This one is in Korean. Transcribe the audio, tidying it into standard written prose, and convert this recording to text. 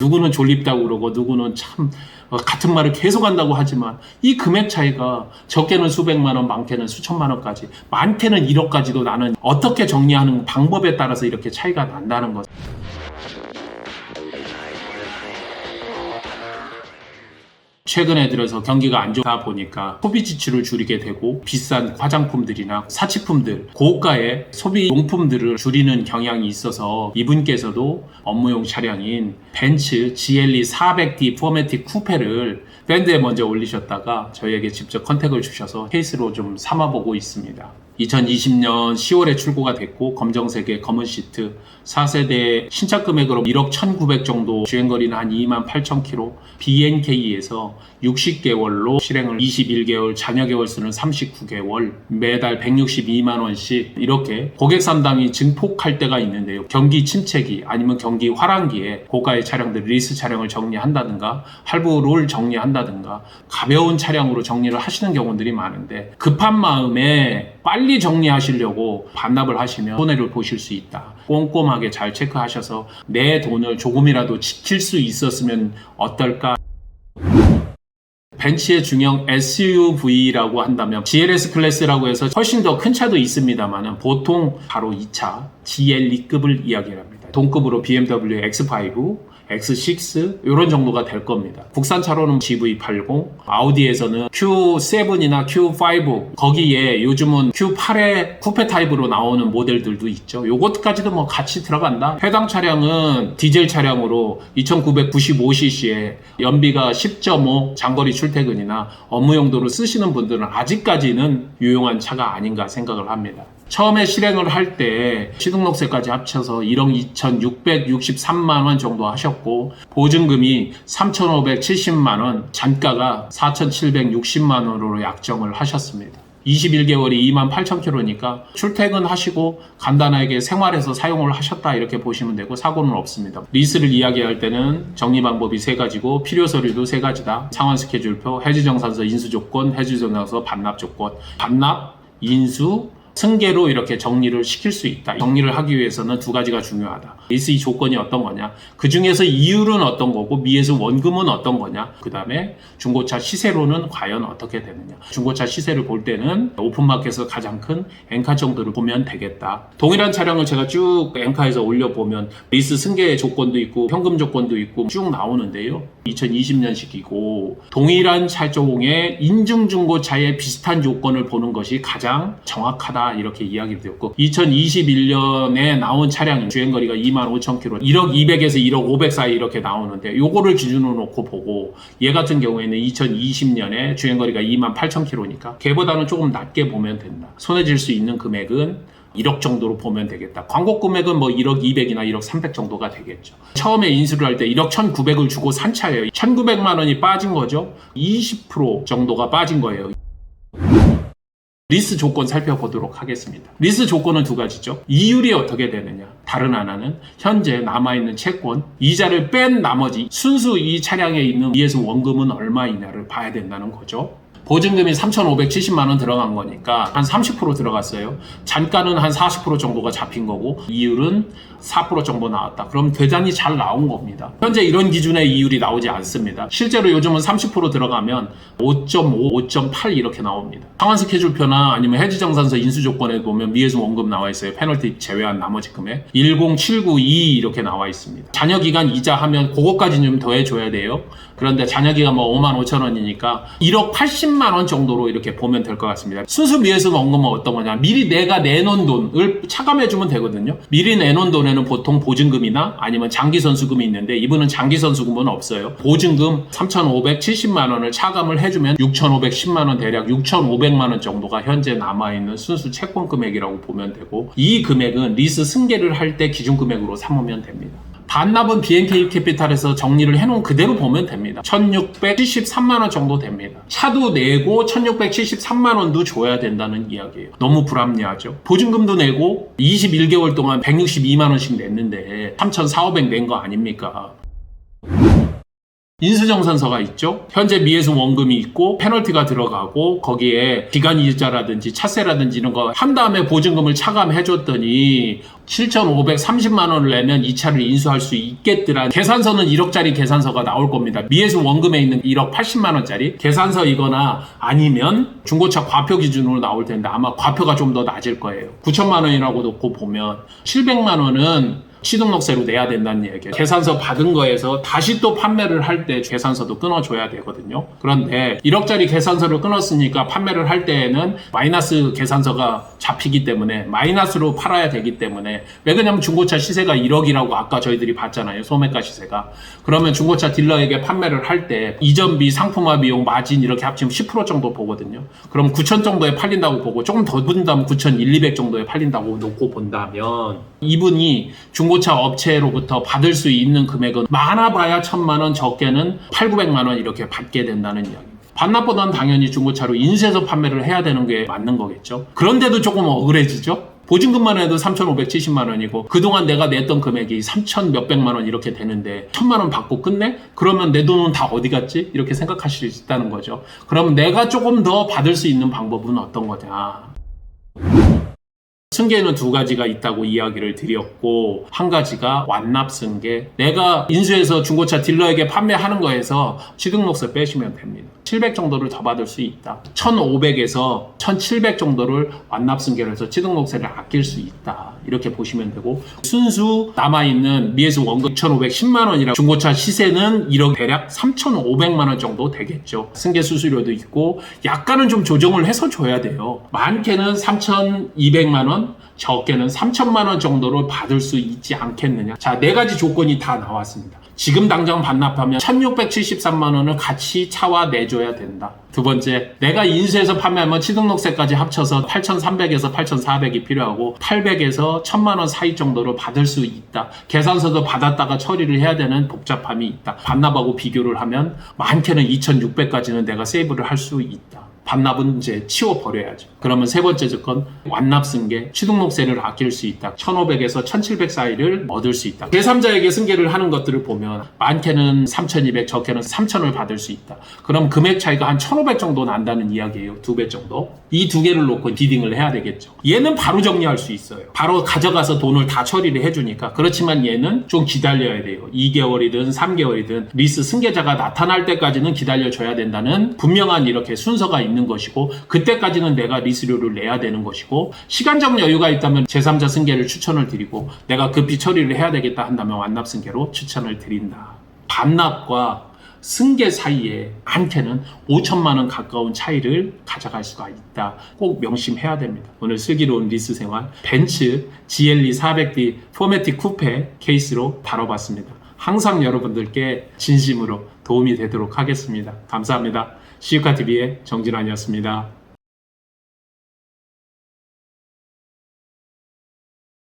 누구는 졸립다고 그러고 누구는 참 같은 말을 계속 한다고 하지만 이 금액 차이가 적게는 수백만 원, 많게는 수천만 원까지, 많게는 1억까지도 나는 어떻게 정리하는 방법에 따라서 이렇게 차이가 난다는 거죠. 최근에 들어서 경기가 안 좋다 보니까 소비 지출을 줄이게 되고 비싼 화장품들이나 사치품들, 고가의 소비 용품들을 줄이는 경향이 있어서 이분께서도 업무용 차량인 벤츠 GLE 400D 포매틱 쿠페를 밴드에 먼저 올리셨다가 저희에게 직접 컨택을 주셔서 케이스로 좀 삼아보고 있습니다. 2020년 10월에 출고가 됐고 검정색의 검은 시트, 4세대 신차 금액으로 1억 1,900 정도, 주행거리는 한 28,000km, BNK에서 60개월로 실행을 21개월, 잔여 개월 수는 39개월, 매달 162만 원씩 이렇게 고객 상담이 증폭할 때가 있는데요. 경기 침체기 아니면 경기 화랑기에 고가의 차량들, 리스 차량을 정리한다든가 할부를 정리한다든가 가벼운 차량으로 정리를 하시는 경우들이 많은데, 급한 마음에 빨리 정리하시려고 반납을 하시면 손해를 보실 수 있다. 꼼꼼하게 잘 체크하셔서 내 돈을 조금이라도 지킬 수 있었으면 어떨까. 벤츠의 중형 SUV라고 한다면 GLS 클래스라고 해서 훨씬 더 큰 차도 있습니다만 보통 바로 이 차 GLE급을 이야기합니다. 동급으로 BMW X5, X6 이런 정도가 될 겁니다. 국산차로는 GV80, 아우디에서는 Q7이나 Q5, 거기에 요즘은 Q8의 쿠페 타입으로 나오는 모델들도 있죠. 요것까지도 뭐 같이 들어간다. 해당 차량은 디젤 차량으로 2995cc에 연비가 10.5, 장거리 출퇴근이나 업무 용도로 쓰시는 분들은 아직까지는 유용한 차가 아닌가 생각을 합니다. 처음에 실행을 할 때 취등록세까지 합쳐서 1억 2,663만 원 정도 하셨고, 보증금이 3,570만 원, 잔가가 4,760만 원으로 약정을 하셨습니다. 21개월이 28,000km니까 출퇴근하시고 간단하게 생활에서 사용을 하셨다 이렇게 보시면 되고, 사고는 없습니다. 리스를 이야기할 때는 정리 방법이 3가지고 필요 서류도 3가지다. 상환 스케줄표, 해지정산서 인수조건, 해지정산서 반납조건, 반납, 인수, 승계로 이렇게 정리를 시킬 수 있다. 정리를 하기 위해서는 2가지가 중요하다. 리스의 조건이 어떤 거냐, 그 중에서 이율은 어떤 거고 미에서 원금은 어떤 거냐, 그 다음에 중고차 시세로는 과연 어떻게 되느냐. 중고차 시세를 볼 때는 오픈마켓에서 가장 큰 엔카 정도를 보면 되겠다. 동일한 차량을 제가 쭉 엔카에서 올려보면 리스 승계 조건도 있고 현금 조건도 있고 쭉 나오는데요. 2020년식이고 동일한 차종의 인증중고차의 비슷한 조건을 보는 것이 가장 정확하다 이렇게 이야기를 드렸고, 2021년에 나온 차량이 주행거리가 25,000km, 1억 200에서 1억 500 사이 이렇게 나오는데, 요거를 기준으로 놓고 보고 얘 같은 경우에는 2020년에 주행거리가 28,000km니까 걔보다는 조금 낮게 보면 된다. 손해질 수 있는 금액은 1억 정도로 보면 되겠다. 광고 금액은 뭐 1억 200이나 1억 300 정도가 되겠죠. 처음에 인수를 할 때 1억 1,900을 주고 산 차예요. 1,900만 원이 빠진 거죠. 20% 정도가 빠진 거예요. 리스 조건 살펴보도록 하겠습니다. 리스 조건은 2가지죠. 이율이 어떻게 되느냐. 다른 하나는 현재 남아있는 채권, 이자를 뺀 나머지 순수 이 차량에 있는 미에서 원금은 얼마이냐를 봐야 된다는 거죠. 보증금이 3,570만 원 들어간 거니까 한 30% 들어갔어요. 잔가는 한 40% 정도가 잡힌 거고, 이율은 4% 정도 나왔다. 그럼 계산이 잘 나온 겁니다. 현재 이런 기준의 이율이 나오지 않습니다. 실제로 요즘은 30% 들어가면 5.5, 5.8 이렇게 나옵니다. 상환 스케줄표나 아니면 해지정산서 인수조건에 보면 미에서 원금 나와 있어요. 페널티 제외한 나머지 금액 10792 이렇게 나와 있습니다. 잔여기간 이자 하면 그거까지 좀 더해줘야 돼요. 그런데 잔여기간 뭐 55,000원이니까 1억 80만 원 정도로 이렇게 보면 될 것 같습니다. 순수 미에서 원금은 어떤 거냐, 미리 내가 내놓은 돈을 차감해주면 되거든요. 미리 내놓은 돈에는 보통 보증금이나 아니면 장기선수금이 있는데, 이분은 장기선수금은 없어요. 보증금 3,570만 원을 차감을 해주면 6,510만 원, 대략 6,500만 원 정도가 현재 남아있는 순수 채권 금액이라고 보면 되고, 이 금액은 리스 승계를 할 때 기준 금액으로 삼으면 됩니다. 반납은 BNK 캐피탈에서 정리를 해놓은 그대로 보면 됩니다. 1,673만 원 정도 됩니다. 차도 내고 1,673만 원도 줘야 된다는 이야기예요. 너무 불합리하죠. 보증금도 내고 21개월 동안 162만 원씩 냈는데 3,400, 500 낸 거 아닙니까? 인수정산서가 있죠. 현재 미해수 원금이 있고 페널티가 들어가고 거기에 기간이자라든지 차세라든지 이런 거 한 다음에 보증금을 차감해줬더니 7,530만 원을 내면 이 차를 인수할 수 있겠더라. 계산서는 1억짜리 계산서가 나올 겁니다. 미해수 원금에 있는 1억 80만 원짜리 계산서이거나 아니면 중고차 과표 기준으로 나올 텐데 아마 과표가 좀 더 낮을 거예요. 9천만 원이라고 놓고 보면 700만 원은 취등록세로 내야 된다는 얘기예요. 계산서 받은 거에서 다시 또 판매를 할 때 계산서도 끊어줘야 되거든요. 그런데 1억짜리 계산서를 끊었으니까 판매를 할 때에는 마이너스 계산서가 잡히기 때문에 마이너스로 팔아야 되기 때문에 왜 그러냐면 중고차 시세가 1억이라고 아까 저희들이 봤잖아요. 소매가 시세가. 그러면 중고차 딜러에게 판매를 할 때 이전비, 상품화 비용, 마진 이렇게 합치면 10% 정도 보거든요. 그럼 9천 정도에 팔린다고 보고 조금 더 분다면 9,100, 200 정도에 팔린다고 놓고 본다면 이분이 중고차 업체로부터 받을 수 있는 금액은 많아봐야 1,000만 원, 적게는 800~900만 원 이렇게 받게 된다는 이야기입니다. 반납보다는 당연히 중고차로 인수해서 판매를 해야 되는 게 맞는 거겠죠. 그런데도 조금 억울해지죠. 보증금만 해도 3,570만 원이고 그동안 내가 냈던 금액이 3,000 몇백만 원 이렇게 되는데 1,000만 원 받고 끝내? 그러면 내 돈은 다 어디 갔지? 이렇게 생각하실 수 있다는 거죠. 그럼 내가 조금 더 받을 수 있는 방법은 어떤 거냐? 승계는 두 가지가 있다고 이야기를 드렸고 한 가지가 완납승계. 내가 인수해서 중고차 딜러에게 판매하는 거에서 취등록세 빼시면 됩니다. 700 정도를 더 받을 수 있다. 1,500에서 1,700 정도를 완납승계를 해서 취등록세를 아낄 수 있다. 이렇게 보시면 되고 순수 남아있는 미해수 원금 6,510만 원이라 중고차 시세는 1억 대략 3,500만 원 정도 되겠죠. 승계 수수료도 있고 약간은 좀 조정을 해서 줘야 돼요. 많게는 3,200만 원, 적게는 3,000만 원 정도를 받을 수 있지 않겠느냐. 자, 네 가지 조건이 다 나왔습니다. 지금 당장 반납하면 1,673만 원을 같이 차와 내줘야 된다. 두 번째, 내가 인수해서 판매하면 취등록세까지 합쳐서 8,300에서 8,400이 필요하고 800에서 1,000만 원 사이 정도로 받을 수 있다. 계산서도 받았다가 처리를 해야 되는 복잡함이 있다. 반납하고 비교를 하면 많게는 2,600까지는 내가 세이브를 할 수 있다. 반납은 이제 치워버려야죠. 그러면 세 번째 조건, 완납승계, 취등록세를 아낄 수 있다. 1,500에서 1,700 사이를 얻을 수 있다. 제3자에게 승계를 하는 것들을 보면 많게는 3,200, 적게는 3,000을 받을 수 있다. 그럼 금액 차이가 한 1,500 정도 난다는 이야기예요. 2배 정도. 이 두 개를 놓고 비딩을 해야 되겠죠. 얘는 바로 정리할 수 있어요. 바로 가져가서 돈을 다 처리를 해주니까. 그렇지만 얘는 좀 기다려야 돼요. 2개월이든 3개월이든 리스 승계자가 나타날 때까지는 기다려줘야 된다는 분명한 이렇게 순서가 있는 것이고 그때까지는 내가 리스료를 내야 되는 것이고 시간적 여유가 있다면 제3자 승계를 추천을 드리고 내가 급히 처리를 해야 되겠다 한다면 완납승계로 추천을 드린다. 반납과 승계 사이에 많게는 5천만 원 가까운 차이를 가져갈 수가 있다. 꼭 명심해야 됩니다. 오늘 슬기로운 리스 생활 벤츠 GLE 400D 포매틱 쿠페 케이스로 다뤄봤습니다. 항상 여러분들께 진심으로 도움이 되도록 하겠습니다. 감사합니다. 시유카TV의 정진환이었습니다.